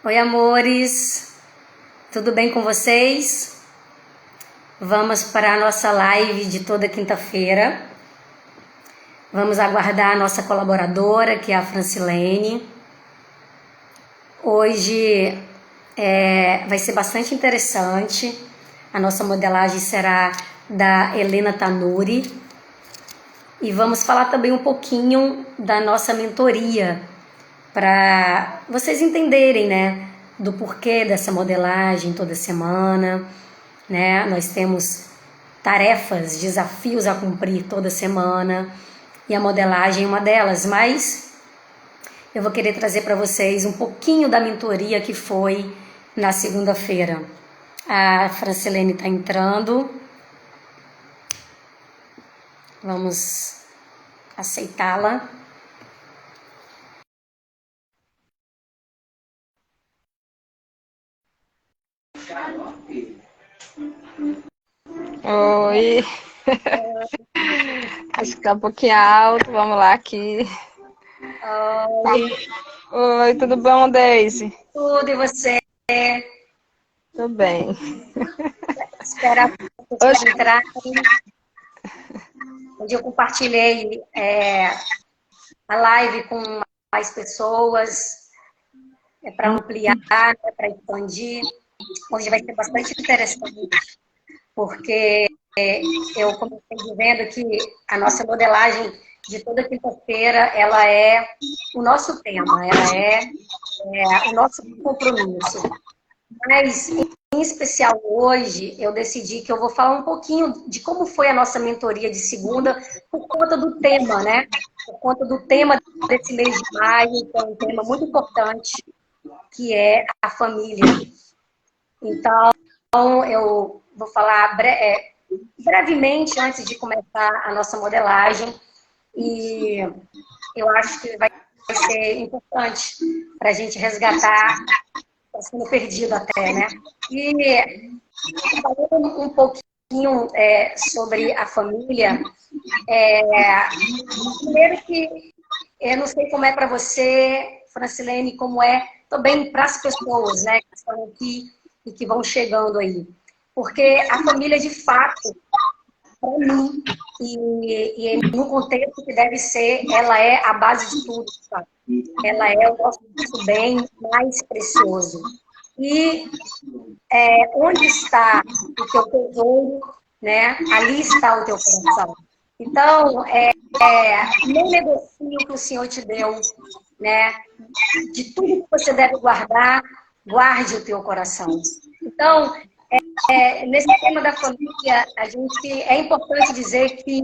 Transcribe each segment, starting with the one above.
Oi, amores, tudo bem com vocês? Vamos para a nossa live de toda quinta-feira. Vamos aguardar a nossa colaboradora, que é a Francilene. Hoje vai ser bastante interessante. A nossa modelagem será da Helena Tanuri. E vamos falar também um pouquinho da nossa mentoria, para vocês entenderem, né, do porquê dessa modelagem toda semana, né? Nós temos tarefas, desafios a cumprir toda semana e a modelagem é uma delas, mas eu vou querer trazer para vocês um pouquinho da mentoria que foi na segunda-feira. A Francilene está entrando. Vamos aceitá-la. Oi. Acho que tá um pouquinho alto. Vamos lá aqui. Oi. Oi, tudo bom, Daisy? Tudo, e você? Tudo bem. Esperar as pessoas entrarem. Onde eu compartilhei a live com mais pessoas, para ampliar, para expandir. Hoje vai ser bastante interessante, porque eu comecei dizendo que a nossa modelagem de toda quinta-feira, ela é o nosso tema, ela é o nosso compromisso. Mas, em especial hoje, eu decidi que eu vou falar um pouquinho de como foi a nossa mentoria de segunda, por conta do tema, né? Por conta do tema desse mês de maio, que é um tema muito importante, que é a família. Então, eu vou falar brevemente antes de começar a nossa modelagem, e eu acho que vai ser importante para a gente resgatar, está sendo perdido até, né? E falando um pouquinho sobre a família, primeiro que eu não sei como é para você, Francilene, como é também para as pessoas, né, que estão aqui e que vão chegando aí. Porque a família, de fato, para mim, e no contexto que deve ser, ela é a base de tudo, sabe? Ela é o nosso bem mais precioso. E onde está o teu tesouro, né? Ali está o teu coração. Então, não negocie o que o Senhor te deu, né? De tudo que você deve guardar, guarde o teu coração. Então, nesse tema da família, é importante dizer que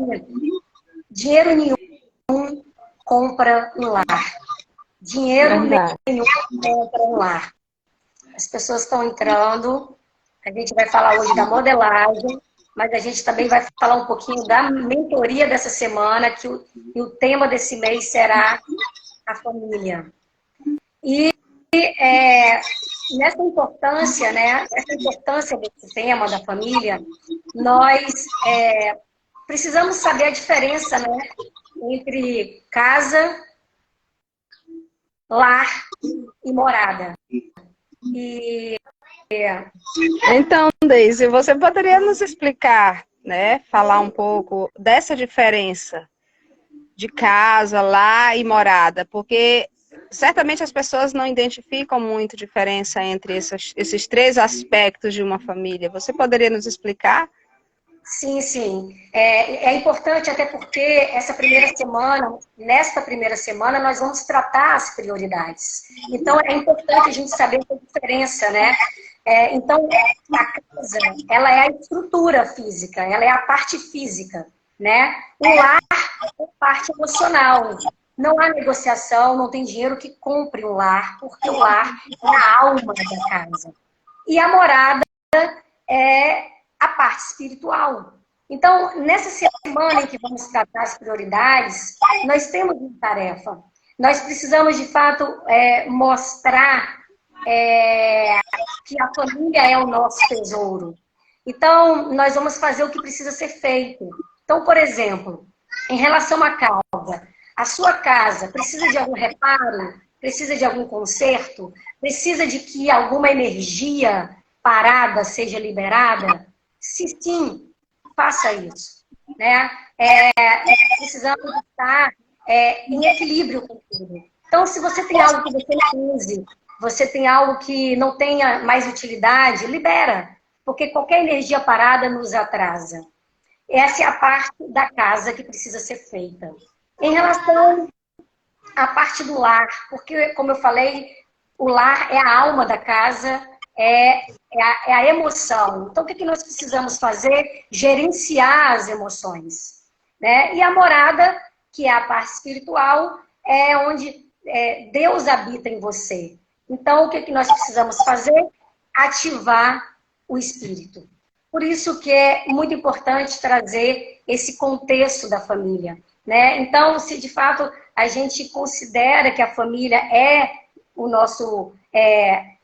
dinheiro nenhum compra um lar. Dinheiro nenhum compra um lar. As pessoas estão entrando, a gente vai falar hoje da modelagem, mas a gente também vai falar um pouquinho da mentoria dessa semana, que o tema desse mês será a família. E nessa importância, né, essa importância desse tema da família, nós precisamos saber a diferença, né, entre casa, lar e morada. Então, Daisy, você poderia nos explicar, né? Falar um pouco dessa diferença de casa, lar e morada, porque certamente as pessoas não identificam muito diferença entre esses três aspectos de uma família. Você poderia nos explicar? Sim, sim. É importante até porque nesta primeira semana, nós vamos tratar as prioridades. Então, é importante a gente saber a diferença, né? Então, a casa, ela é a estrutura física, ela é a parte física, né? O lar é a parte emocional. Não há negociação, não tem dinheiro que compre um lar, porque o lar é a alma da casa. E a morada é a parte espiritual. Então, nessa semana em que vamos tratar as prioridades, nós temos uma tarefa. Nós precisamos, de fato, mostrar que a família é o nosso tesouro. Então, nós vamos fazer o que precisa ser feito. Então, por exemplo, em relação à casa, a sua casa precisa de algum reparo? precisa de algum conserto, precisa de que alguma energia parada seja liberada? Se sim, faça isso, né? Precisamos estar em equilíbrio com tudo. Então, se você tem algo que você não use, você tem algo que não tenha mais utilidade, libera, porque qualquer energia parada nos atrasa. Essa é a parte da casa que precisa ser feita. Em relação à parte do lar, porque, como eu falei, o lar é a alma da casa, é a emoção. Então, o que nós precisamos fazer? Gerenciar as emoções, né? E a morada, que é a parte espiritual, é onde Deus habita em você. Então, o que nós precisamos fazer? Ativar o espírito. Por isso que é muito importante trazer esse contexto da família, né? Então, se de fato a gente considera que a família é o nosso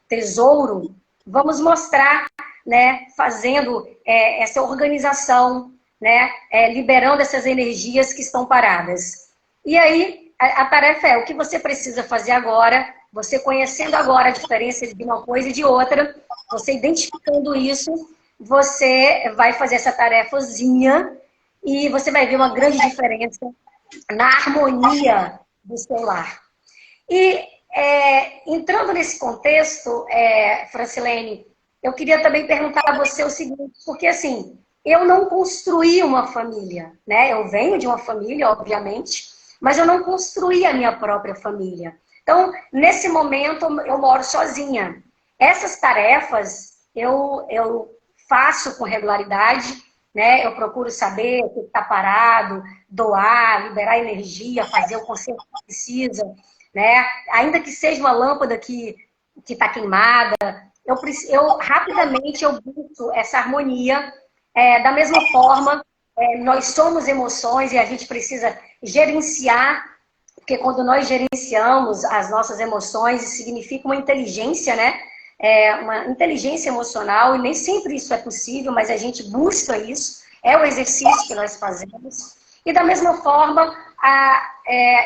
tesouro, vamos mostrar, né, fazendo essa organização, né, liberando essas energias que estão paradas. E aí, a tarefa é o que você precisa fazer agora, você conhecendo agora a diferença de uma coisa e de outra, você identificando isso, você vai fazer essa tarefazinha e você vai ver uma grande diferença na harmonia do seu lar. E entrando nesse contexto, Francilene, eu queria também perguntar a você o seguinte, porque assim, eu não construí uma família, né? Eu venho de uma família, obviamente, mas eu não construí a minha própria família. Então, nesse momento, eu moro sozinha. Essas tarefas eu faço com regularidade, né? Eu procuro saber o que está parado, doar, liberar energia, fazer o conserto que precisa, né? Ainda que seja uma lâmpada que está queimada, eu rapidamente eu busco essa harmonia. Da mesma forma, nós somos emoções e a gente precisa gerenciar, porque quando nós gerenciamos as nossas emoções, isso significa uma inteligência, né? Uma inteligência emocional, e nem sempre isso é possível, mas a gente busca isso, é o exercício que nós fazemos. E da mesma forma,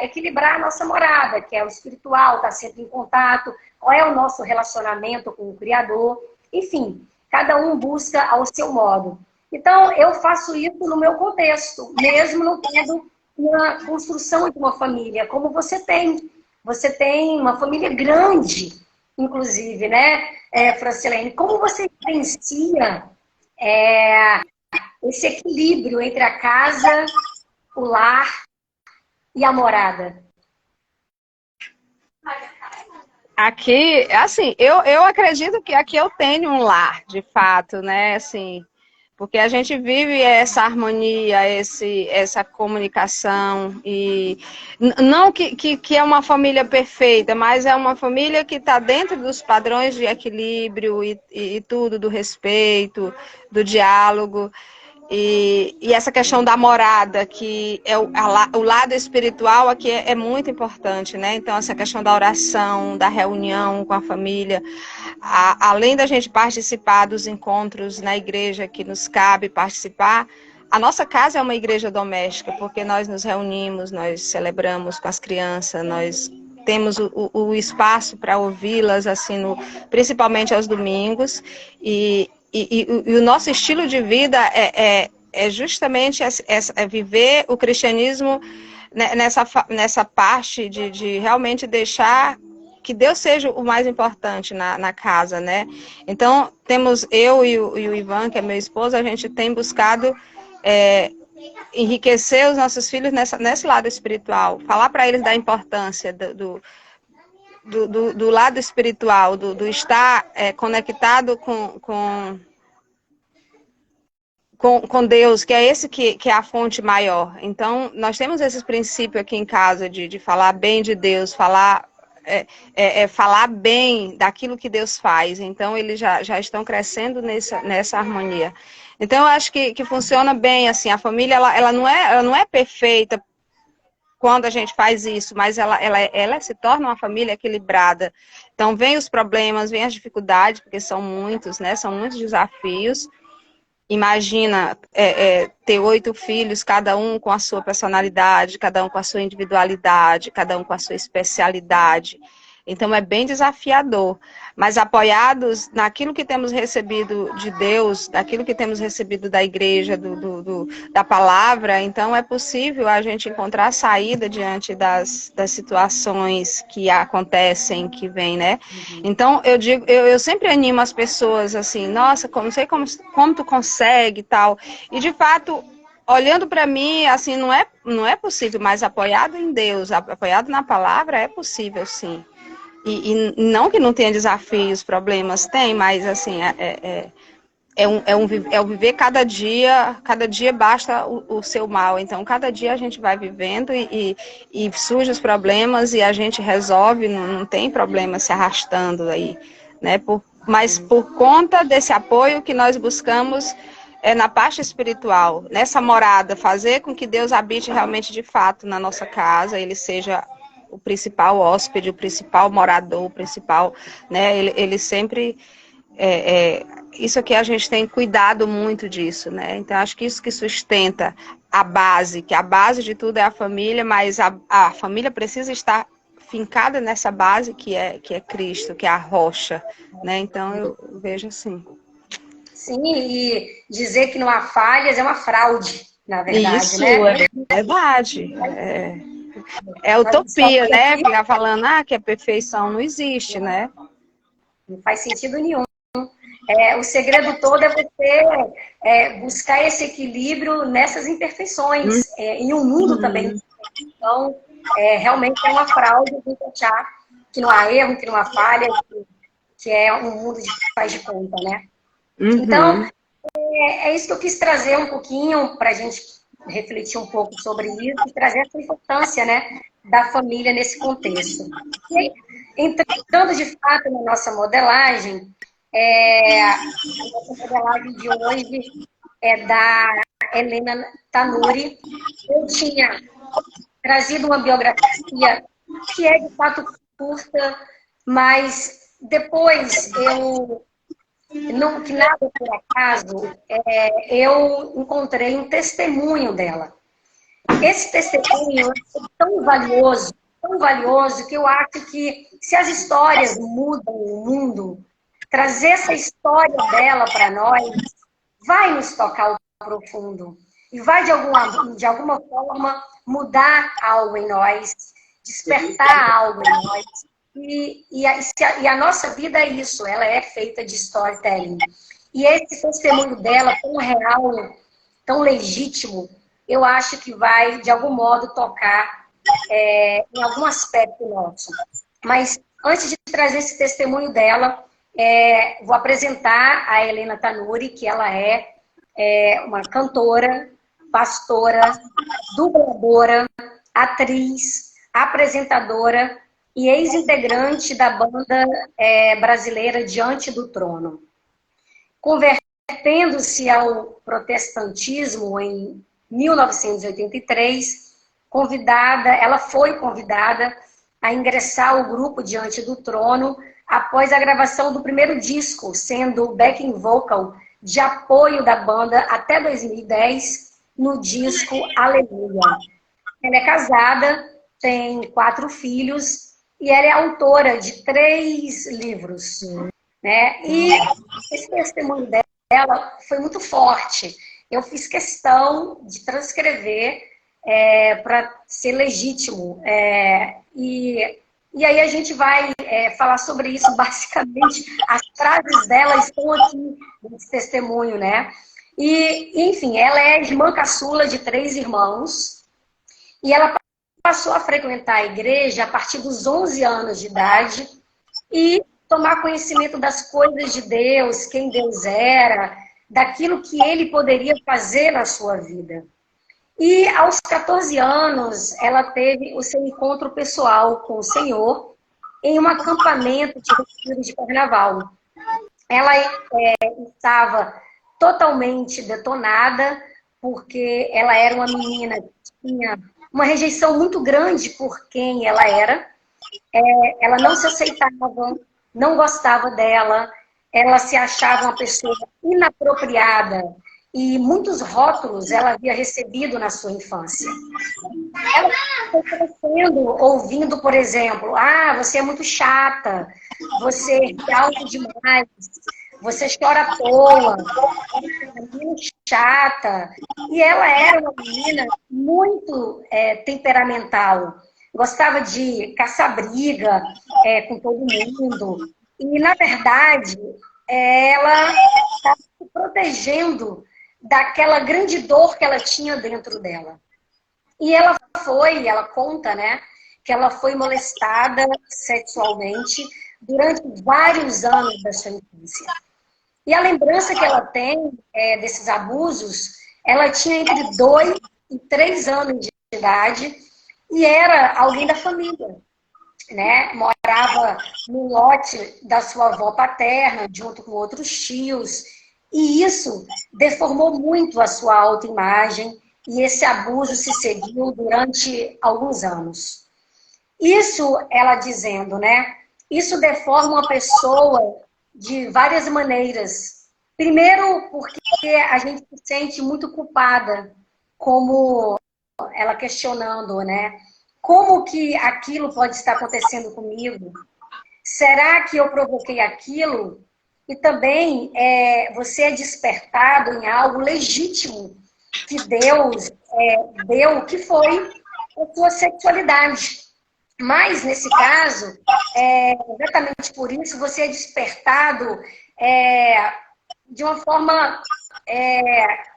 equilibrar a nossa morada, que é o espiritual, estar sempre em contato, qual é o nosso relacionamento com o Criador, enfim, cada um busca ao seu modo. Então, eu faço isso no meu contexto, mesmo não tendo uma construção de uma família, como você tem. Você tem uma família grande, inclusive, né, Francilene? Como você gerencia esse equilíbrio entre a casa, o lar e a morada? Aqui, assim, eu acredito que aqui eu tenho um lar, de fato, né, assim, porque a gente vive essa harmonia, essa comunicação, e não que é uma família perfeita, mas é uma família que está dentro dos padrões de equilíbrio e tudo, do respeito, do diálogo. E essa questão da morada, que é o lado espiritual aqui é muito importante, né? Então, essa questão da oração, da reunião com a família, além da gente participar dos encontros na igreja que nos cabe participar, a nossa casa é uma igreja doméstica, porque nós nos reunimos, nós celebramos com as crianças, nós temos o espaço para ouvi-las, assim, principalmente aos domingos, e o nosso estilo de vida é justamente viver o cristianismo nessa parte de realmente deixar que Deus seja o mais importante na casa, né? Então, temos eu e o Ivan, que é meu esposo, a gente tem buscado enriquecer os nossos filhos nesse lado espiritual, falar para eles da importância do lado espiritual, do estar conectado com Deus, que é esse que é a fonte maior. Então, nós temos esse princípio aqui em casa de falar bem de Deus, falar bem daquilo que Deus faz. Então, eles já estão crescendo nessa harmonia. Então, eu acho que funciona bem, assim, a família, ela não é perfeita quando a gente faz isso, mas ela se torna uma família equilibrada. Então, vem os problemas, vem as dificuldades, porque são muitos, né? São muitos desafios. Imagina ter 8 filhos, cada um com a sua personalidade, cada um com a sua individualidade, cada um com a sua especialidade. Então é bem desafiador, mas apoiados naquilo que temos recebido de Deus, daquilo que temos recebido da igreja, da palavra, então é possível a gente encontrar saída diante das situações que acontecem, que vêm, né? Então eu sempre animo as pessoas assim, nossa, não sei como tu consegue e tal, e de fato, olhando para mim, assim, não é possível, mas apoiado em Deus, apoiado na palavra, é possível, sim. E não que não tenha desafios, problemas, tem, mas, assim, é o viver cada dia basta o seu mal. Então, cada dia a gente vai vivendo e surgem os problemas e a gente resolve, não tem problema se arrastando aí, né? Mas por conta desse apoio que nós buscamos na parte espiritual, nessa morada, fazer com que Deus habite realmente de fato na nossa casa, ele seja o principal hóspede, o principal morador, o principal, né? Ele sempre isso aqui a gente tem cuidado muito disso, né? Então acho que isso que sustenta a base, que a base de tudo é a família, mas a família precisa estar fincada nessa base que é Cristo, que é a rocha, né? Então eu vejo assim. Sim, e dizer que não há falhas é uma fraude, na verdade, isso, né? É verdade. É utopia, né? Ficar falando que a perfeição não existe, né? Não faz sentido nenhum. O segredo todo é você buscar esse equilíbrio nessas imperfeições, em um mundo também. Então, realmente é uma fraude a gente achar que não há erro, que não há falha, que é um mundo de faz de conta, né? Então, é isso que eu quis trazer um pouquinho para a gente refletir um pouco sobre isso e trazer essa importância, né, da família nesse contexto. E aí, entrando de fato na nossa modelagem, a nossa modelagem de hoje é da Helena Tanuri. Eu tinha trazido uma biografia que é de fato curta, mas depois não, que nada por acaso, eu encontrei um testemunho dela. Esse testemunho é tão valioso, que eu acho que se as histórias mudam o mundo, trazer essa história dela para nós vai nos tocar o profundo e vai, de alguma forma, mudar algo em nós, despertar algo em nós. E a nossa vida é isso, ela é feita de storytelling. E esse testemunho dela, tão real, tão legítimo, eu acho que vai, de algum modo, tocar em algum aspecto nosso. Mas, antes de trazer esse testemunho dela, vou apresentar a Helena Tanuri, que ela é uma cantora, pastora, dubladora, atriz, apresentadora e ex-integrante da banda brasileira Diante do Trono. Convertendo-se ao protestantismo em 1983, ela foi convidada a ingressar ao grupo Diante do Trono após a gravação do primeiro disco, sendo backing vocal de apoio da banda até 2010 no disco Aleluia. Ela é casada, tem 4 filhos e ela é autora de 3 livros, né? E esse testemunho dela foi muito forte. Eu fiz questão de transcrever para ser legítimo. E aí a gente vai falar sobre isso, basicamente. As frases dela estão aqui nesse testemunho, né? E, enfim, ela é irmã caçula de 3 irmãos e ela passou a frequentar a igreja a partir dos 11 anos de idade e tomar conhecimento das coisas de Deus, quem Deus era, daquilo que ele poderia fazer na sua vida. E aos 14 anos, ela teve o seu encontro pessoal com o Senhor em um acampamento de retiro de carnaval. Ela estava totalmente detonada, porque ela era uma menina que tinha uma rejeição muito grande por quem ela era. Ela não se aceitava, não gostava dela, ela se achava uma pessoa inapropriada e muitos rótulos ela havia recebido na sua infância. Ela foi crescendo, ouvindo, por exemplo, você é muito chata, você é alto demais, você chora à toa, você é muito chata. E ela era uma menina muito temperamental, gostava de caçar briga com todo mundo. E, na verdade, ela estava se protegendo daquela grande dor que ela tinha dentro dela. E ela conta, né, que ela foi molestada sexualmente durante vários anos da sua infância. E a lembrança que ela tem desses abusos, ela tinha entre 2 e 3 anos de idade e era alguém da família, né? Morava no lote da sua avó paterna, junto com outros tios. E isso deformou muito a sua autoimagem e esse abuso se seguiu durante alguns anos. Isso, ela dizendo, né? Isso deforma uma pessoa de várias maneiras. Primeiro, porque a gente se sente muito culpada, como ela questionando, né? Como que aquilo pode estar acontecendo comigo? Será que eu provoquei aquilo? E também você é despertado em algo legítimo que Deus deu, que foi a sua sexualidade. Mas, nesse caso, exatamente por isso, você é despertado de uma forma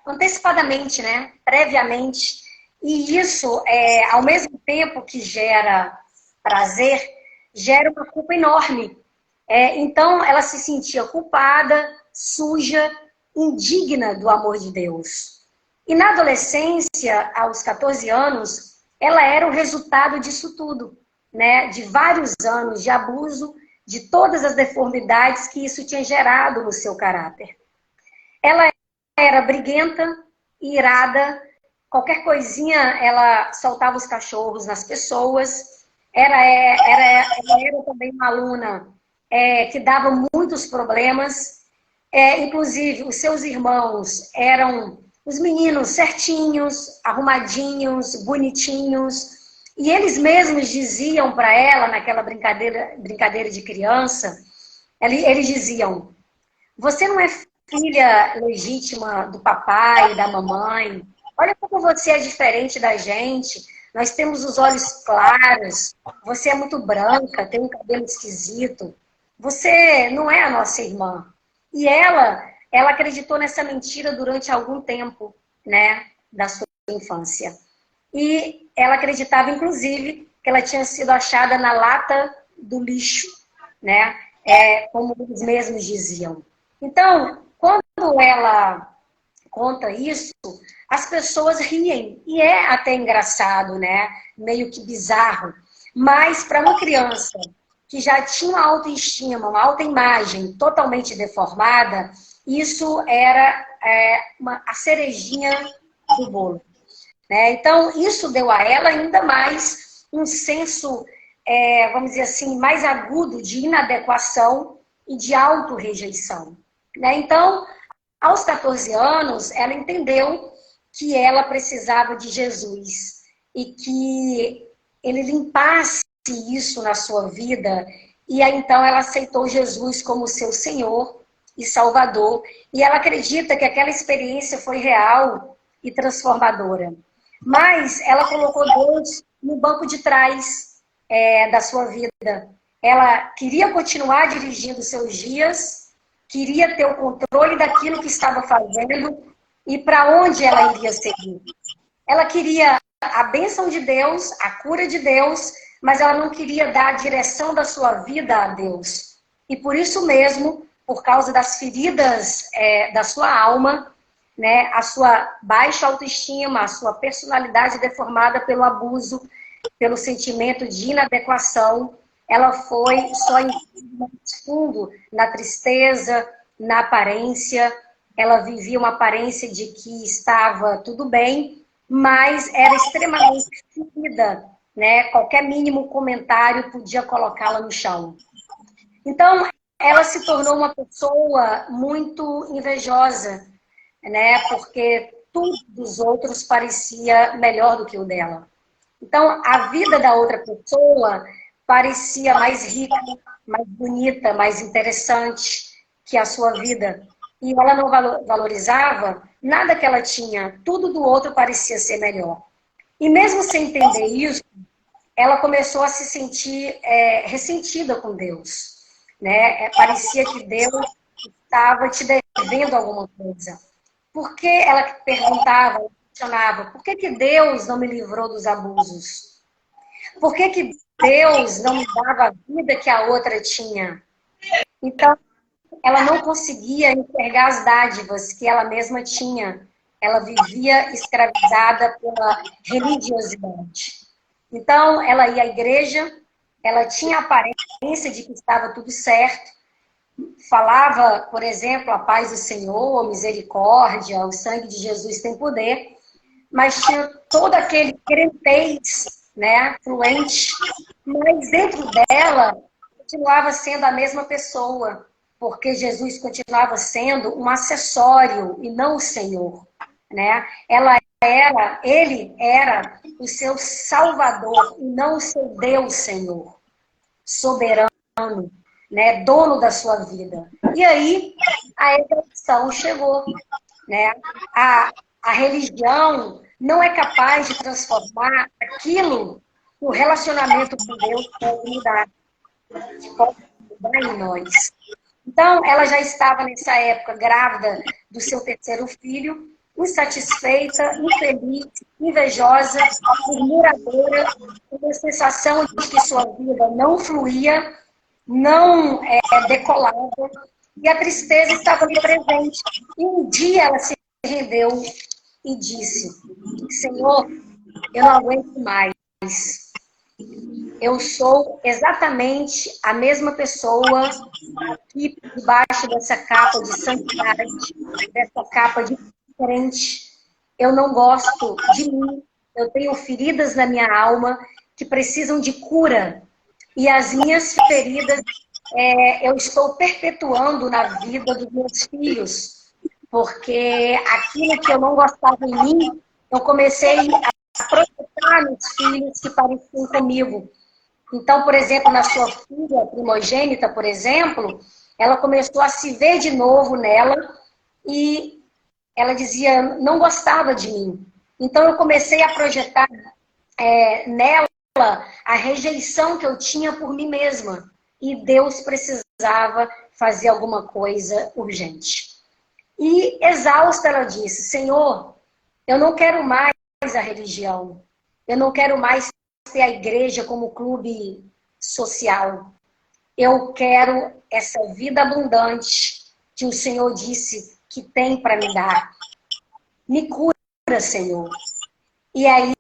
antecipadamente, né? Previamente. E isso, ao mesmo tempo que gera prazer, gera uma culpa enorme. Então, ela se sentia culpada, suja, indigna do amor de Deus. E na adolescência, aos 14 anos, ela era o resultado disso tudo, né? De vários anos de abuso, de todas as deformidades que isso tinha gerado no seu caráter. Ela era briguenta, irada, qualquer coisinha ela soltava os cachorros nas pessoas. Ela era também uma aluna que dava muitos problemas. Inclusive, os seus irmãos eram os meninos certinhos, arrumadinhos, bonitinhos. E eles mesmos diziam para ela, naquela brincadeira de criança, eles diziam: você não é filha legítima do papai, da mamãe. Olha como você é diferente da gente. Nós temos os olhos claros. Você é muito branca, tem um cabelo esquisito. Você não é a nossa irmã. E ela acreditou nessa mentira durante algum tempo, né, da sua infância. E ela acreditava, inclusive, que ela tinha sido achada na lata do lixo, né, como eles mesmos diziam. Então, quando ela conta isso, as pessoas riem. E é até engraçado, né? Meio que bizarro. Mas para uma criança que já tinha uma autoestima, uma autoimagem totalmente deformada, isso era a cerejinha do bolo. Né? Então, isso deu a ela ainda mais um senso, vamos dizer assim, mais agudo de inadequação e de autorrejeição. Né? Então, aos 14 anos, ela entendeu que ela precisava de Jesus e que ele limpasse isso na sua vida. E aí, então, ela aceitou Jesus como seu Senhor e Salvador. E ela acredita que aquela experiência foi real e transformadora. Mas ela colocou Deus no banco de trás da sua vida. Ela queria continuar dirigindo seus dias, queria ter o controle daquilo que estava fazendo e para onde ela iria seguir. Ela queria a bênção de Deus, a cura de Deus, mas ela não queria dar a direção da sua vida a Deus. E por isso mesmo, por causa das feridas da sua alma, né, a sua baixa autoestima, a sua personalidade deformada pelo abuso, pelo sentimento de inadequação, ela foi só em fundo na tristeza, na aparência. Ela vivia uma aparência de que estava tudo bem, mas era extremamente ferida, né? Qualquer mínimo comentário podia colocá-la no chão. Então, ela se tornou uma pessoa muito invejosa, né? Porque tudo dos outros parecia melhor do que o dela. Então, a vida da outra pessoa parecia mais rica, mais bonita, mais interessante que a sua vida. E ela não valorizava nada que ela tinha, tudo do outro parecia ser melhor. E mesmo sem entender isso, ela começou a se sentir ressentida com Deus, né? Parecia que Deus estava te devendo alguma coisa. Por que ela perguntava, questionava, por que Deus não me livrou dos abusos? Por que Deus não me dava a vida que a outra tinha? Então, ela não conseguia enxergar as dádivas que ela mesma tinha. Ela vivia escravizada pela religiosidade. Então, ela ia à igreja, ela tinha a aparência de que estava tudo certo, falava, por exemplo, a paz do Senhor, a misericórdia, o sangue de Jesus tem poder, mas tinha todo aquele crentez, né, fluente, mas dentro dela continuava sendo a mesma pessoa, porque Jesus continuava sendo um acessório e não o Senhor, né? Ele era o seu Salvador e não o seu Deus Senhor, soberano, né, dono da sua vida. E aí a evolução chegou, né? A religião não é capaz de transformar aquilo que o relacionamento com Deus pode mudar em nós. Então, ela já estava nessa época grávida do seu terceiro filho, insatisfeita, infeliz, invejosa, murmuradora, com a sensação de que sua vida não fluía, não decolava, e a tristeza estava ali presente. E um dia ela se rendeu e disse: Senhor, eu não aguento mais. Eu sou exatamente a mesma pessoa que debaixo dessa capa de santidade, dessa capa de crente. Eu não gosto de mim. Eu tenho feridas na minha alma que precisam de cura. E as minhas feridas eu estou perpetuando na vida dos meus filhos. Porque aquilo que eu não gostava em mim, eu comecei a projetar nos filhos que pareciam comigo. Então, por exemplo, na sua filha primogênita, por exemplo, ela começou a se ver de novo nela e ela dizia, não gostava de mim. Então, eu comecei a projetar nela a rejeição que eu tinha por mim mesma. E Deus precisava fazer alguma coisa urgente. E exausta, ela disse, Senhor, eu não quero mais a religião. Eu não quero mais ter a igreja como clube social. Eu quero essa vida abundante que o Senhor disse que tem para me dar. Me cura, Senhor. E aí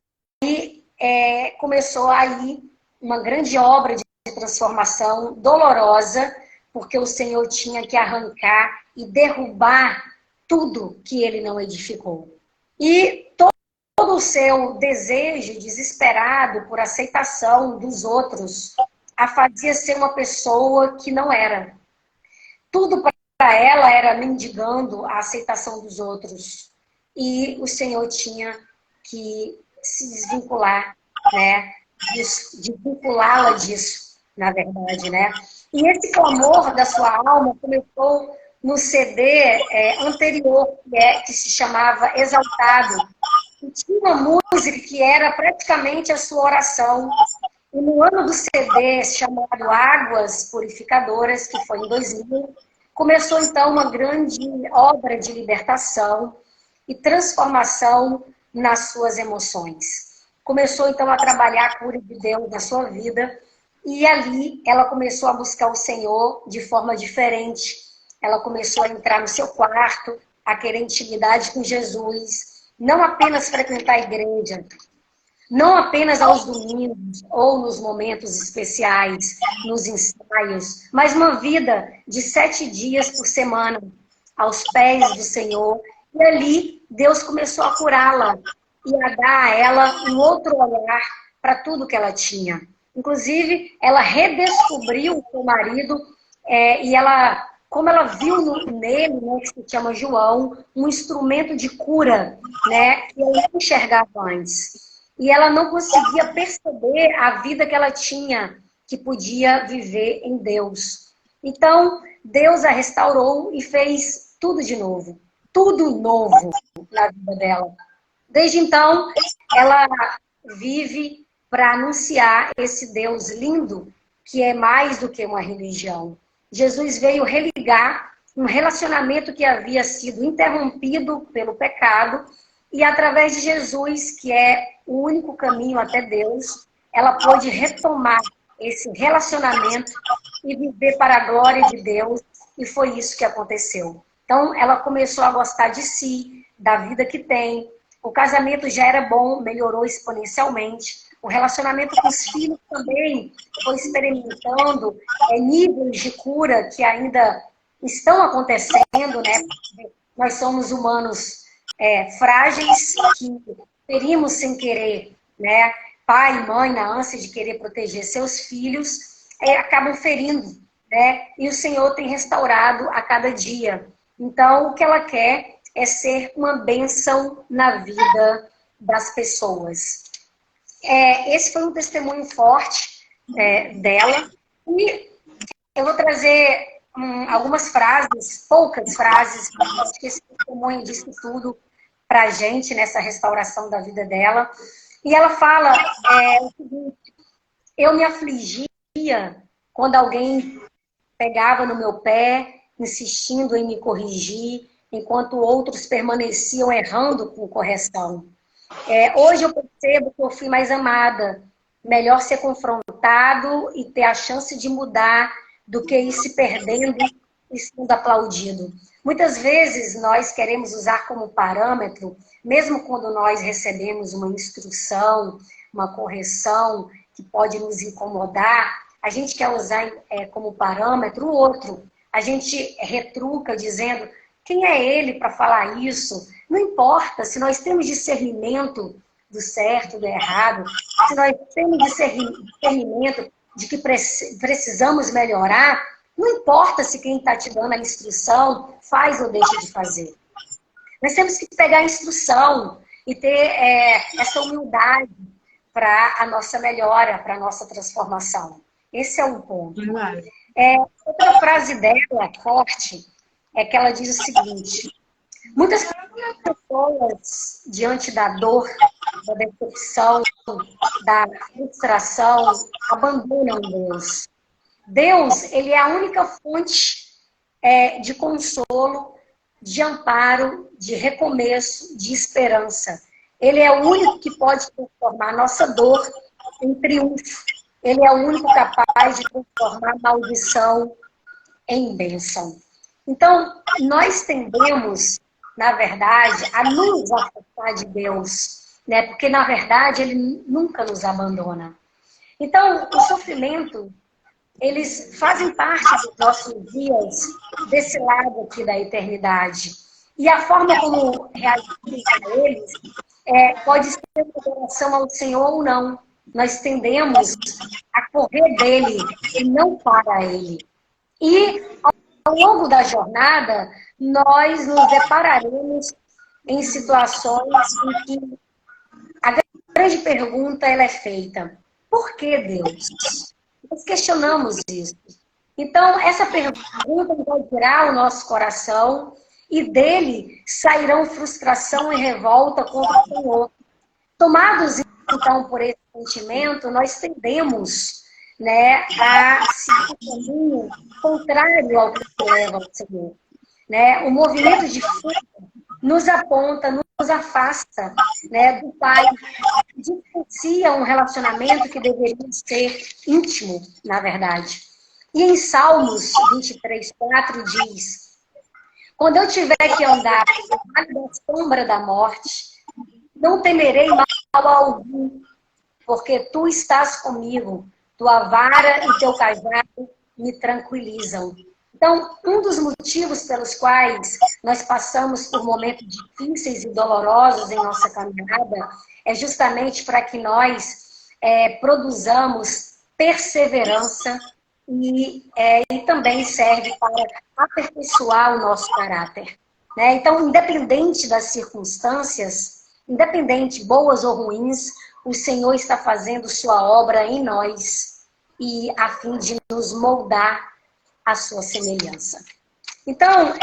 começou aí uma grande obra de transformação dolorosa, porque o Senhor tinha que arrancar e derrubar tudo que ele não edificou. E todo o seu desejo desesperado por aceitação dos outros a fazia ser uma pessoa que não era. Tudo para ela era mendigando a aceitação dos outros. E o Senhor tinha que se desvincular, né? Desvinculá-la disso, na verdade, né? E esse clamor da sua alma começou no CD anterior, que se chamava Exaltado. E tinha uma música que era praticamente a sua oração. E no ano do CD, chamado Águas Purificadoras, que foi em 2000, começou então uma grande obra de libertação e transformação nas suas emoções. Começou então a trabalhar a cura de Deus na sua vida e ali ela começou a buscar o Senhor de forma diferente. Ela começou a entrar no seu quarto, a querer intimidade com Jesus, não apenas frequentar a igreja, não apenas aos domingos ou nos momentos especiais, nos ensaios, mas uma vida de 7 dias por semana aos pés do Senhor. E ali Deus começou a curá-la e a dar a ela um outro olhar para tudo que ela tinha. Inclusive, ela redescobriu o seu marido e ela como ela viu nele, né, que se chama João, um instrumento de cura, né, que ela não enxergava antes. E ela não conseguia perceber a vida que ela tinha, que podia viver em Deus. Então, Deus a restaurou e fez tudo novo na vida dela. Desde então, ela vive para anunciar esse Deus lindo, que é mais do que uma religião. Jesus veio religar um relacionamento que havia sido interrompido pelo pecado, e através de Jesus, que é o único caminho até Deus, ela pôde retomar esse relacionamento e viver para a glória de Deus, e foi isso que aconteceu. Então, ela começou a gostar de si, da vida que tem. O casamento já era bom, melhorou exponencialmente. O relacionamento com os filhos também foi experimentando níveis de cura que ainda estão acontecendo, né? Nós somos humanos frágeis, que ferimos sem querer, né? Pai e mãe, na ânsia de querer proteger seus filhos, acabam ferindo, né? E o Senhor tem restaurado a cada dia. Então, o que ela quer é ser uma bênção na vida das pessoas. Esse foi um testemunho forte dela. E eu vou trazer algumas frases, poucas frases, acho que esse testemunho disse tudo para a gente nessa restauração da vida dela. E ela fala o seguinte: eu me afligia quando alguém pegava no meu pé, insistindo em me corrigir, enquanto outros permaneciam errando com correção. Hoje eu percebo que eu fui mais amada. Melhor ser confrontado e ter a chance de mudar do que ir se perdendo e sendo aplaudido. Muitas vezes nós queremos usar como parâmetro, mesmo quando nós recebemos uma instrução, uma correção que pode nos incomodar, a gente quer usar como parâmetro o outro. A gente retruca dizendo: quem é ele para falar isso? Não importa se nós temos discernimento do certo, do errado, se nós temos discernimento de que precisamos melhorar, não importa se quem está te dando a instrução faz ou deixa de fazer. Nós temos que pegar a instrução e ter essa humildade para a nossa melhora, para a nossa transformação. Esse é um ponto. Outra frase dela, forte, é que ela diz o seguinte: muitas pessoas, diante da dor, da decepção, da frustração, abandonam Deus. Deus, ele é a única fonte de consolo, de amparo, de recomeço, de esperança. Ele é o único que pode transformar a nossa dor em triunfo. Ele é o único capaz de transformar a maldição em bênção. Então, nós tendemos, na verdade, a nos afastar de Deus, né? Porque, na verdade, Ele nunca nos abandona. Então, o sofrimento, eles fazem parte dos nossos dias, desse lado aqui da eternidade. E a forma como reagimos a eles pode ser em relação ao Senhor ou não. Nós tendemos a correr dele e não para ele. E, ao longo da jornada, nós nos depararemos em situações em que a grande pergunta ela é feita: por que Deus? Nós questionamos isso. Então, essa pergunta vai virar o nosso coração e dele sairão frustração e revolta contra o Senhor. Tomados, então, por esse sentimento, nós tendemos, né, a seguir um caminho contrário ao que leva ao Senhor. Né? O movimento de fuga nos aponta, nos afasta, né, do Pai, distancia um relacionamento que deveria ser íntimo, na verdade. E em Salmos 23:4 diz: quando eu tiver que andar pelo vale da sombra da morte, não temerei mal algum, porque tu estás comigo, tua vara e teu cajado me tranquilizam. Então, um dos motivos pelos quais nós passamos por momentos difíceis e dolorosos em nossa caminhada é justamente para que nós produzamos perseverança e também serve para aperfeiçoar o nosso caráter. Né? Então, independente das circunstâncias, independente boas ou ruins, o Senhor está fazendo sua obra em nós e a fim de nos moldar à sua semelhança. Então,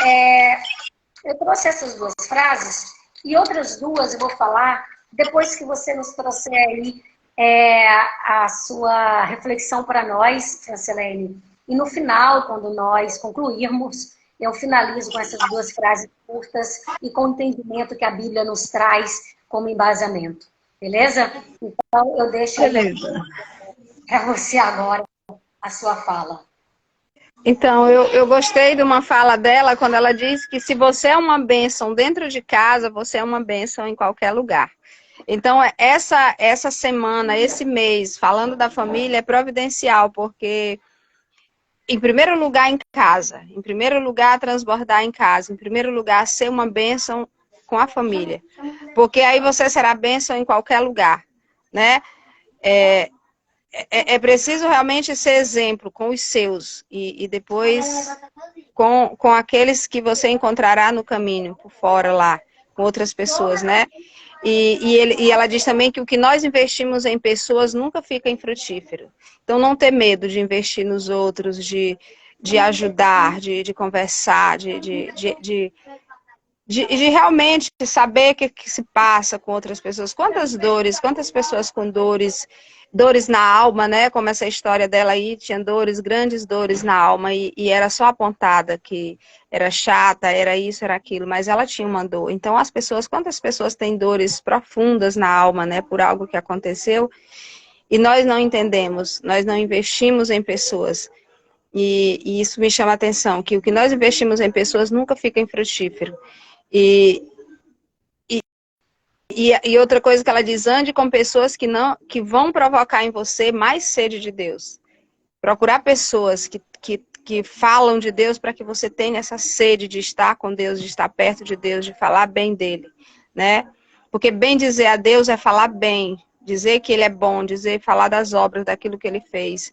eu trouxe essas duas frases e outras duas eu vou falar depois que você nos trouxer aí a sua reflexão para nós, Francilene. E no final, quando nós concluirmos, eu finalizo com essas duas frases curtas e com o entendimento que a Bíblia nos traz como embasamento. Beleza? Então, eu deixo para você agora a sua fala. Então, eu gostei de uma fala dela quando ela diz que se você é uma bênção dentro de casa, você é uma bênção em qualquer lugar. Então, essa semana, esse mês, falando da família, é providencial, porque, em primeiro lugar, em casa. Em primeiro lugar, transbordar em casa. Em primeiro lugar, ser uma bênção com a família. Porque aí você será bênção em qualquer lugar, né? É preciso realmente ser exemplo com os seus e depois com aqueles que você encontrará no caminho, por fora lá, com outras pessoas, né? E ela diz também que o que nós investimos em pessoas nunca fica infrutífero. Então, não ter medo de investir nos outros, de ajudar, de conversar, de realmente saber o que se passa com outras pessoas. Quantas dores, quantas pessoas com dores na alma, né? Como essa história dela aí, tinha dores, grandes dores na alma, e era só apontada que era chata, era isso, era aquilo, mas ela tinha uma dor. Então, quantas pessoas têm dores profundas na alma, né? Por algo que aconteceu, e nós não entendemos, nós não investimos em pessoas. E isso me chama a atenção, que o que nós investimos em pessoas nunca fica infrutífero. E outra coisa que ela diz, ande com pessoas que vão provocar em você mais sede de Deus. Procurar pessoas que falam de Deus para que você tenha essa sede de estar com Deus, de estar perto de Deus, de falar bem dele, né? Porque bem dizer a Deus é falar bem, dizer que ele é bom, falar das obras, daquilo que ele fez.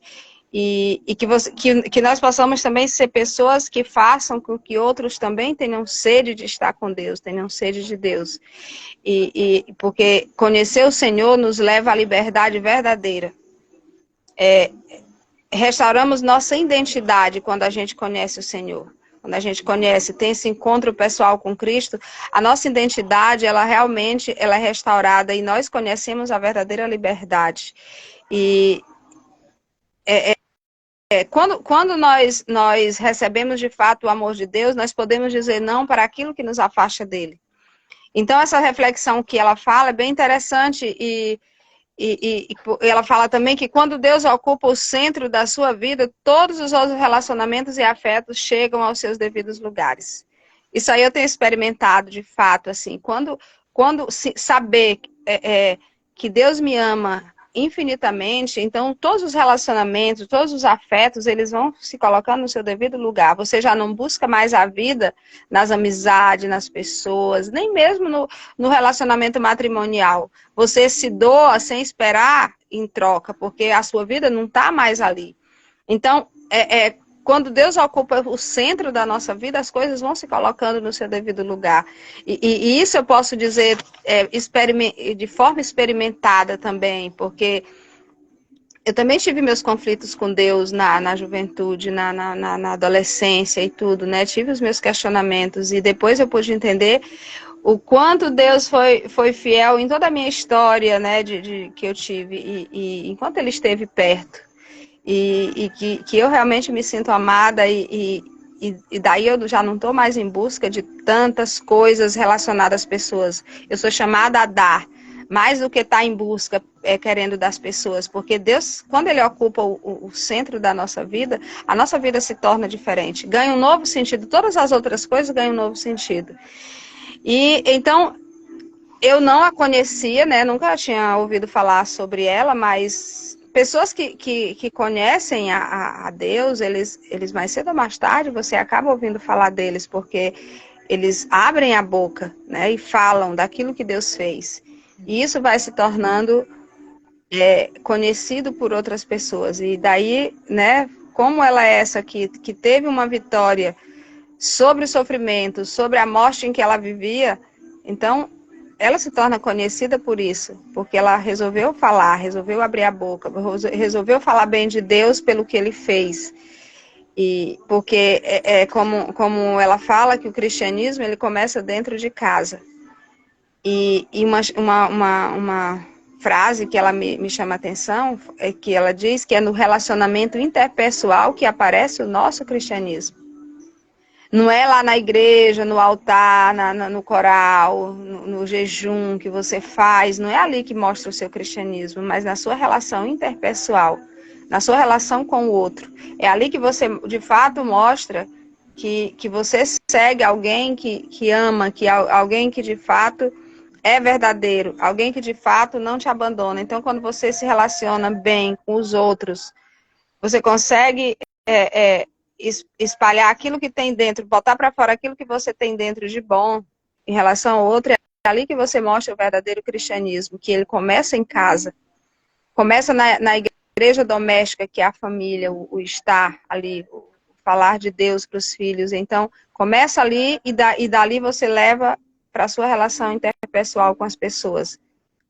E que nós possamos também ser pessoas que façam com que outros também tenham sede de estar com Deus, tenham sede de Deus. Porque conhecer o Senhor nos leva à liberdade verdadeira. Restauramos nossa identidade quando a gente conhece o Senhor. Quando a gente tem esse encontro pessoal com Cristo, a nossa identidade, ela é restaurada e nós conhecemos a verdadeira liberdade. Quando nós recebemos de fato o amor de Deus, nós podemos dizer não para aquilo que nos afasta dele. Então, essa reflexão que ela fala é bem interessante e ela fala também que quando Deus ocupa o centro da sua vida, todos os outros relacionamentos e afetos chegam aos seus devidos lugares. Isso aí eu tenho experimentado de fato, assim, quando saber que Deus me ama infinitamente, então todos os relacionamentos, todos os afetos, eles vão se colocando no seu devido lugar. Você já não busca mais a vida nas amizades, nas pessoas, nem mesmo no relacionamento matrimonial. Você se doa sem esperar em troca, porque a sua vida não está mais ali. Então, quando Deus ocupa o centro da nossa vida, as coisas vão se colocando no seu devido lugar. E isso eu posso dizer de forma experimentada também, porque eu também tive meus conflitos com Deus na juventude, na adolescência e tudo, né? Tive os meus questionamentos e depois eu pude entender o quanto Deus foi fiel em toda a minha história, né? Que eu tive e enquanto Ele esteve perto. E que eu realmente me sinto amada e daí eu já não estou mais em busca de tantas coisas relacionadas às pessoas. Eu sou chamada a dar, mais do que estar em busca, querendo das pessoas, porque Deus, quando Ele ocupa o centro da nossa vida, a nossa vida se torna diferente, ganha um novo sentido, todas as outras coisas ganham um novo sentido. E então, eu não a conhecia, né? Nunca tinha ouvido falar sobre ela, mas pessoas que conhecem a Deus, eles mais cedo ou mais tarde, você acaba ouvindo falar deles, porque eles abrem a boca, né, e falam daquilo que Deus fez. E isso vai se tornando conhecido por outras pessoas. E daí, né, como ela é essa aqui, que teve uma vitória sobre o sofrimento, sobre a morte em que ela vivia, então ela se torna conhecida por isso, porque ela resolveu falar, resolveu abrir a boca, resolveu falar bem de Deus pelo que ele fez. E porque como ela fala que o cristianismo ele começa dentro de casa. E uma frase que ela me chama a atenção é que ela diz que é no relacionamento interpessoal que aparece o nosso cristianismo. Não é lá na igreja, no altar, no coral, no jejum que você faz, não é ali que mostra o seu cristianismo, mas na sua relação interpessoal, na sua relação com o outro. É ali que você, de fato, mostra que você segue alguém que ama, que alguém que, de fato, é verdadeiro, alguém que, de fato, não te abandona. Então, quando você se relaciona bem com os outros, você consegue espalhar aquilo que tem dentro, botar para fora aquilo que você tem dentro de bom em relação ao outro, é ali que você mostra o verdadeiro cristianismo, que ele começa em casa, começa na igreja doméstica, que é a família, o estar ali, o falar de Deus para os filhos. Então, começa ali e dali você leva para a sua relação interpessoal com as pessoas,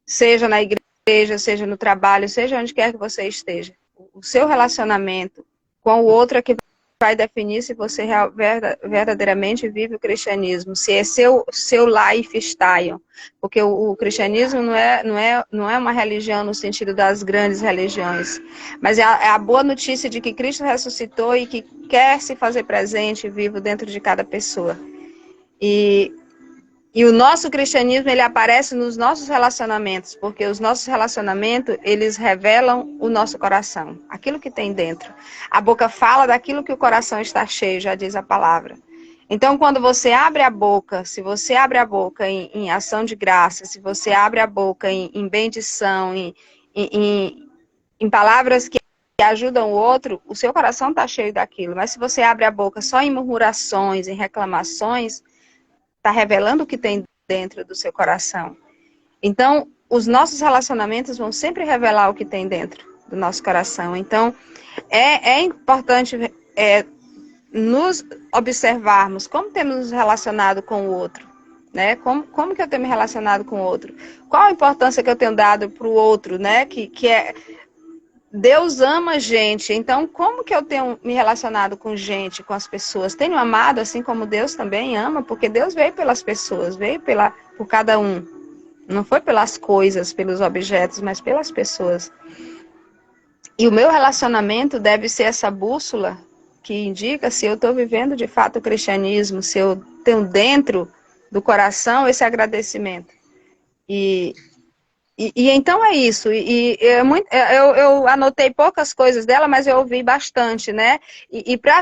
seja na igreja, seja no trabalho, seja onde quer que você esteja. O seu relacionamento com o outro é que vai definir se você verdadeiramente vive o cristianismo, se é seu lifestyle, porque o cristianismo não é uma religião no sentido das grandes religiões, mas é a boa notícia de que Cristo ressuscitou e que quer se fazer presente e vivo dentro de cada pessoa. E o nosso cristianismo, ele aparece nos nossos relacionamentos, porque os nossos relacionamentos, eles revelam o nosso coração, aquilo que tem dentro. A boca fala daquilo que o coração está cheio, já diz a palavra. Então, quando você abre a boca, se você abre a boca em ação de graça, se você abre a boca em bendição, em palavras que ajudam o outro, o seu coração está cheio daquilo. Mas se você abre a boca só em murmurações, em reclamações, está revelando o que tem dentro do seu coração. Então, os nossos relacionamentos vão sempre revelar o que tem dentro do nosso coração. Então, é importante nos observarmos como temos nos relacionado com o outro, né? Como que eu tenho me relacionado com o outro? Qual a importância que eu tenho dado para o outro, né? Que é Deus ama gente, então como que eu tenho me relacionado com gente, com as pessoas? Tenho amado assim como Deus também ama, porque Deus veio pelas pessoas, veio por cada um. Não foi pelas coisas, pelos objetos, mas pelas pessoas. E o meu relacionamento deve ser essa bússola que indica se eu estou vivendo de fato o cristianismo, se eu tenho dentro do coração esse agradecimento. E então é isso, eu anotei poucas coisas dela, mas eu ouvi bastante, né?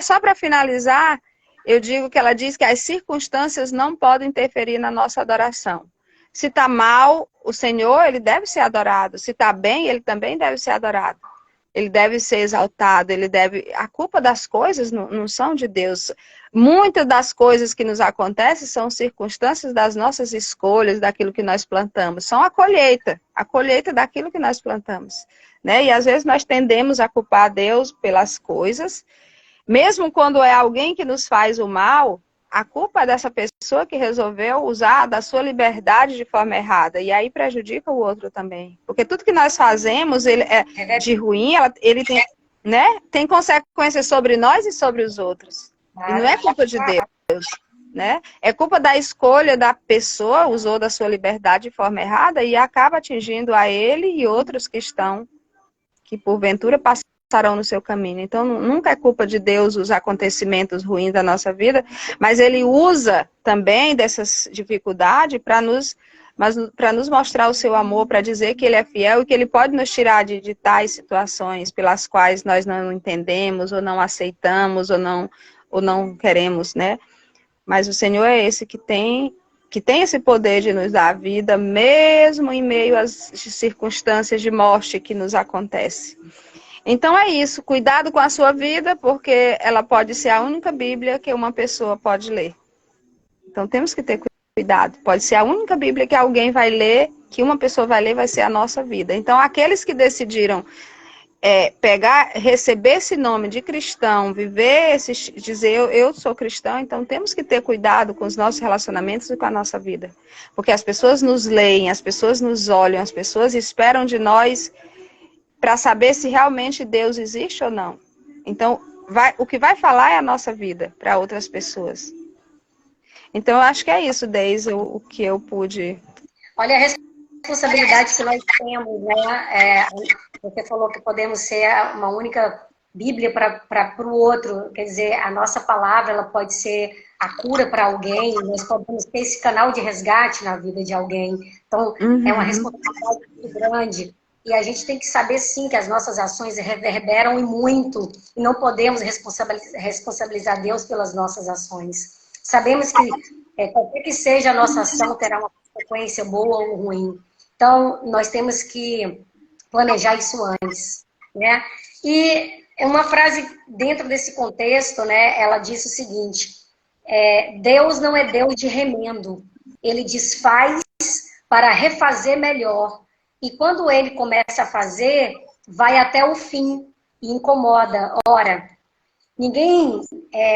Só para finalizar, eu digo que ela diz que as circunstâncias não podem interferir na nossa adoração. Se está mal, o Senhor, ele deve ser adorado. Se está bem, ele também deve ser adorado. Ele deve ser exaltado, a culpa das coisas não são de Deus. Muitas das coisas que nos acontecem são circunstâncias das nossas escolhas, daquilo que nós plantamos. São a colheita daquilo que nós plantamos, né? E às vezes nós tendemos a culpar Deus pelas coisas, mesmo quando é alguém que nos faz o mal, a culpa é dessa pessoa que resolveu usar da sua liberdade de forma errada. E aí prejudica o outro também. Porque tudo que nós fazemos de ruim, ele tem, né, tem consequências sobre nós e sobre os outros. E não é culpa de Deus, né? É culpa da escolha da pessoa, usou da sua liberdade de forma errada e acaba atingindo a ele e outros que porventura passarão no seu caminho. Então, nunca é culpa de Deus os acontecimentos ruins da nossa vida, mas ele usa também dessas dificuldades para nos mostrar o seu amor, para dizer que ele é fiel e que ele pode nos tirar de tais situações pelas quais nós não entendemos, ou não aceitamos, ou não queremos, né? Mas o Senhor é esse que tem esse poder de nos dar a vida, mesmo em meio às circunstâncias de morte que nos acontecem. Então é isso, cuidado com a sua vida, porque ela pode ser a única Bíblia que uma pessoa pode ler. Então temos que ter cuidado. Pode ser a única Bíblia que alguém vai ler, que uma pessoa vai ler, vai ser a nossa vida. Então aqueles que decidiram receber esse nome de cristão, viver dizer eu sou cristão, então temos que ter cuidado com os nossos relacionamentos e com a nossa vida. Porque as pessoas nos leem, as pessoas nos olham, as pessoas esperam de nós para saber se realmente Deus existe ou não. Então, o que vai falar é a nossa vida para outras pessoas. Então, eu acho que é isso, Deise, o que eu pude. Olha a responsabilidade que nós temos, né? Você falou que podemos ser uma única Bíblia para o outro, quer dizer, a nossa palavra ela pode ser a cura para alguém, nós podemos ter esse canal de resgate na vida de alguém. Então, é uma responsabilidade muito grande. E a gente tem que saber, sim, que as nossas ações reverberam e muito, e não podemos responsabilizar Deus pelas nossas ações. Sabemos que qualquer que seja a nossa ação terá uma consequência boa ou ruim. Então, nós temos que planejar isso antes, né? E uma frase dentro desse contexto, né? Ela disse o seguinte: Deus não é Deus de remendo, Ele desfaz para refazer melhor. E quando Ele começa a fazer, vai até o fim e incomoda. Ora, ninguém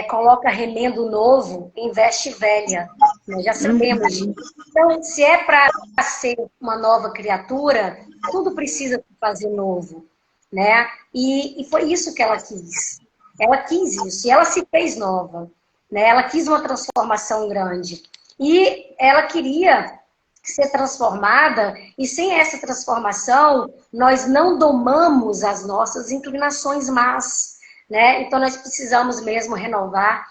coloca remendo novo em veste velha. Nós já sabemos disso. Então, se é para ser uma nova criatura, tudo precisa fazer novo, né? E foi isso que ela quis. Ela quis isso. E ela se fez nova, né? Ela quis uma transformação grande. E ela queria ser transformada, e sem essa transformação, nós não domamos as nossas inclinações más, né? Então, nós precisamos mesmo renovar,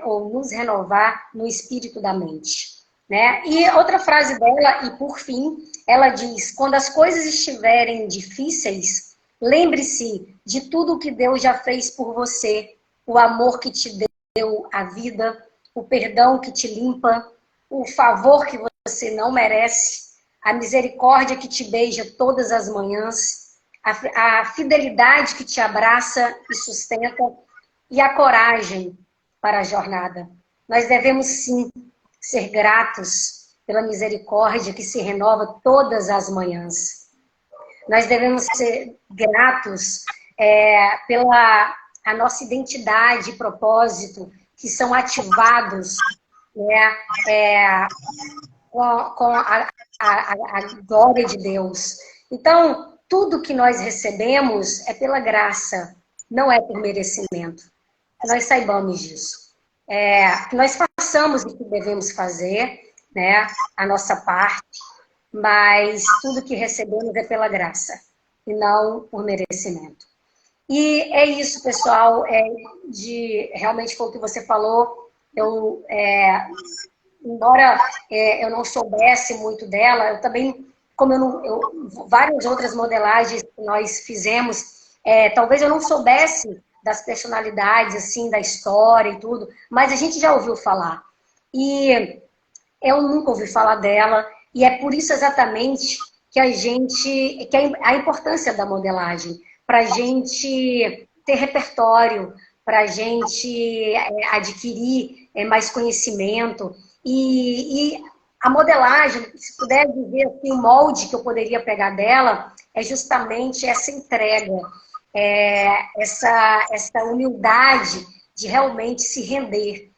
ou nos renovar no espírito da mente, né? E outra frase dela, e por fim, ela diz: quando as coisas estiverem difíceis, lembre-se de tudo o que Deus já fez por você, o amor que te deu a vida, o perdão que te limpa, o favor que você não merece, a misericórdia que te beija todas as manhãs, a fidelidade que te abraça e sustenta, e a coragem para a jornada. Nós devemos, sim, ser gratos pela misericórdia que se renova todas as manhãs. Nós devemos ser gratos pela a nossa identidade e propósito que são ativados, né, com a glória de Deus. Então, tudo que nós recebemos é pela graça, não é por merecimento. Que nós saibamos disso. Que nós façamos o que devemos fazer, né, a nossa parte, mas tudo que recebemos é pela graça, e não por merecimento. E é isso, pessoal, realmente foi o que você falou. Embora eu não soubesse muito dela, eu também, várias outras modelagens que nós fizemos, talvez eu não soubesse das personalidades, assim, da história e tudo, mas a gente já ouviu falar. E eu nunca ouvi falar dela, e é por isso exatamente que a importância da modelagem, para a gente ter repertório, para a gente adquirir mais conhecimento. E a modelagem, se puder dizer assim, o molde que eu poderia pegar dela, é justamente essa entrega, essa humildade de realmente se render.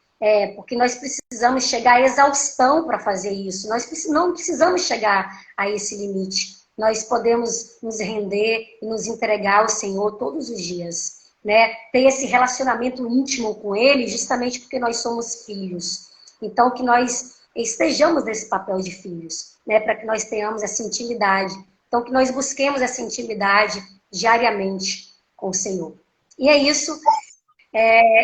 Porque nós precisamos chegar à exaustão para fazer isso. Nós não precisamos chegar a esse limite. Nós podemos nos render e nos entregar ao Senhor todos os dias, né? Ter esse relacionamento íntimo com Ele, justamente porque nós somos filhos. Então, que nós estejamos nesse papel de filhos, né? Para que nós tenhamos essa intimidade. Então, que nós busquemos essa intimidade diariamente com o Senhor. E é isso.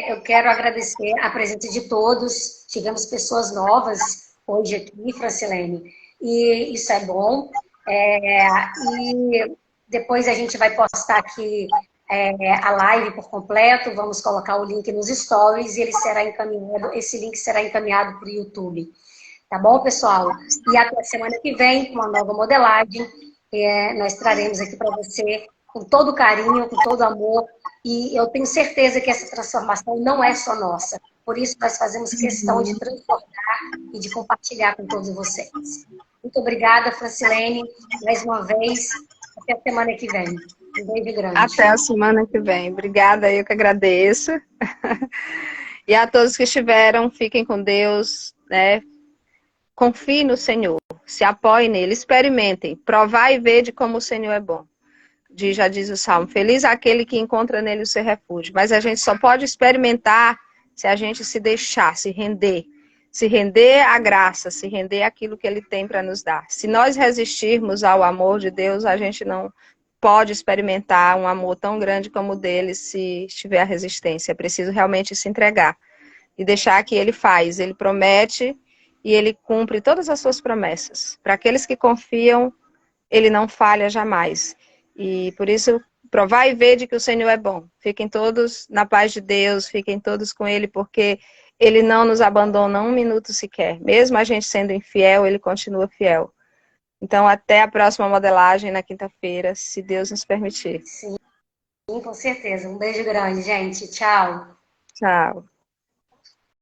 Eu quero agradecer a presença de todos. Tivemos pessoas novas hoje aqui, Francilene, e isso é bom. E depois a gente vai postar aqui a live por completo, vamos colocar o link nos stories e esse link será encaminhado para o YouTube. Tá bom, pessoal? E até a semana que vem, com uma nova modelagem, nós traremos aqui para você com todo carinho, com todo amor, e eu tenho certeza que essa transformação não é só nossa. Por isso, nós fazemos questão de transformar e de compartilhar com todos vocês. Muito obrigada, Francilene, mais uma vez. Até a semana que vem. Um beijo grande. Até a semana que vem. Obrigada, eu que agradeço. E a todos que estiveram, fiquem com Deus, né? Confie no Senhor, se apoie nele, experimentem, provar e ver de como o Senhor é bom. Já diz o Salmo, feliz aquele que encontra nele o seu refúgio. Mas a gente só pode experimentar se a gente se deixar, se render à graça, se render àquilo que ele tem para nos dar. Se nós resistirmos ao amor de Deus, a gente não pode experimentar um amor tão grande como o dele se estiver a resistência. É preciso realmente se entregar e deixar que ele faz. Ele promete e ele cumpre todas as suas promessas. Para aqueles que confiam, ele não falha jamais. E por isso, provar e ver de que o Senhor é bom. Fiquem todos na paz de Deus, fiquem todos com ele, porque ele não nos abandona um minuto sequer. Mesmo a gente sendo infiel, ele continua fiel. Então, até a próxima modelagem na quinta-feira, se Deus nos permitir. Sim, com certeza. Um beijo grande, gente. Tchau. Tchau.